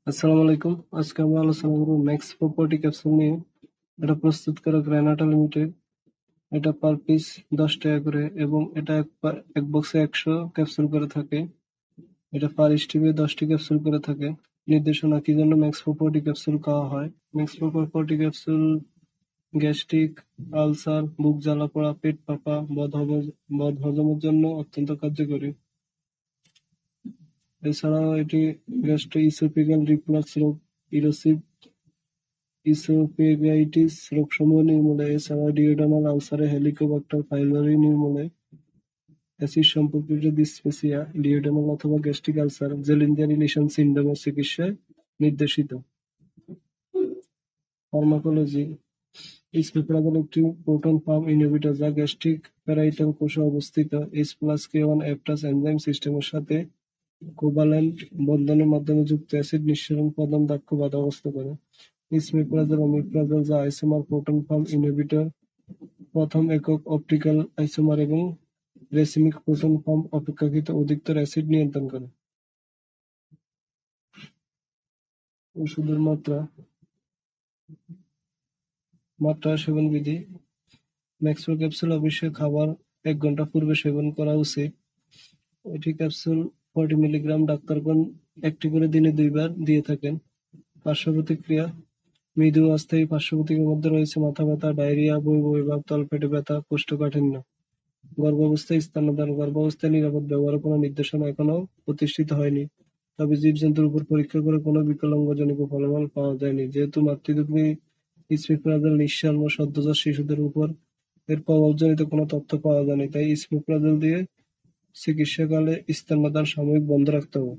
আসসালামু আলাইকুম। আজকে আমরা আলোচনা করব ম্যাক্স প্রপার্টি ক্যাপসুল নিয়ে। এটা প্রস্তুতকারক রেনাটা লিমিটেড। এটা পার পিস 10 টাকা করে এবং এটা এক বক্সে 100 ক্যাপসুল করে থাকে। এটা পার স্টিপে 10টি ক্যাপসুল করে থাকে। নির্দেশনা কি জন্য ম্যাক্স প্রপার্টি ক্যাপসুল খাওয়া হয়। Max property capsule gastric, ulcer, বুক জ্বালা পোড়া, পেট ফাঁপা, বদহজমের জন্য অত্যন্ত কার্যকরী। এছাড়াও এটি গ্যাস্ট্রোইসোফেগাল রিফ্লাক্স রোগ, ইরোসিভ ইসোফেগাইটিস রোগসমূহ নির্মূলে, এছাড়াও ডিওডার্মাল আলসারে হেলিকোব্যাক্টার পাইলোরি নির্মূলে, অ্যাসিড সম্পর্কিত ডিসপেসিয়া, ডিওডার্মাল অথবা গ্যাস্ট্রিক আলসার, জেলিঞ্জার-ইলিশন সিন্ড্রোমের চিকিৎসায় নির্দেশিত। ফার্মাকোলজি: ইসমিপ্রাজল একটি প্রোটন পাম্প ইনহিবিটর যা গ্যাস্ট্রিক প্যারাইটাল কোষে অবস্থিত H+K1 অ্যাপটাস এনজাইম সিস্টেমের সাথে কোভালেন্ট বন্ধনের মাধ্যমে যুক্ত অ্যাসিড নিঃসরণ প্রধান দাক্ষ বাধাগ্রস্ত করে। ইসমিপ্রাজল, ওমিপ্রাজল যা আইসোমার প্রোটন পাম্প ইনহিবিটর প্রথম একক অপটিক্যাল আইসোমার এবং রেসিমিক প্রোটন পাম্প অপেক্ষাকৃত অধিকতর অ্যাসিড নিয়ন্ত্রণ করে। ওষুধের মাত্রা সেবনবিধি: ম্যাক্সপ্রো ক্যাপসুল অবশ্যই খাবার 1 ঘন্টা পূর্বে সেবন করা উচিত। এটি ক্যাপসুল 40 মিলিগ্রাম। ডাক্তারগণ একটি করে দিনে 2 বার দিয়ে থাকেন। পার্শ্বপ্রতিক্রিয়া: মৃদু অস্থায়ী পার্শ্বপ্রতিক্রিয়ার মধ্যে রয়েছে মাথা ব্যথা, ডায়রিয়া, বমি ভাব, তলপেটে ব্যথা, কোষ্ঠকাঠিন্য। গর্ভাবস্থায় স্তন্যদান: গর্ভাবস্থায় নিরাপদ ব্যবহারের কোনো নির্দেশনা এখনো প্রতিষ্ঠিত হয়নি, তবে জীবজন্তুর উপর পরীক্ষা করে কোনো বিকলাঙ্গজনিত ফলাফল পাওয়া যায়নি। যেহেতু মাতৃদুগ্ধে ইসমিপ্রাজল নিঃসার ও সদ্যজাত শিশুদের উপর এর প্রভাবজনিত কোনো তথ্য পাওয়া যায়নি, তাই ইসমিপ্রাজল দিয়ে চিকিৎসাকালে স্তন্যদান সাময়িক বন্ধ রাখতে হবে।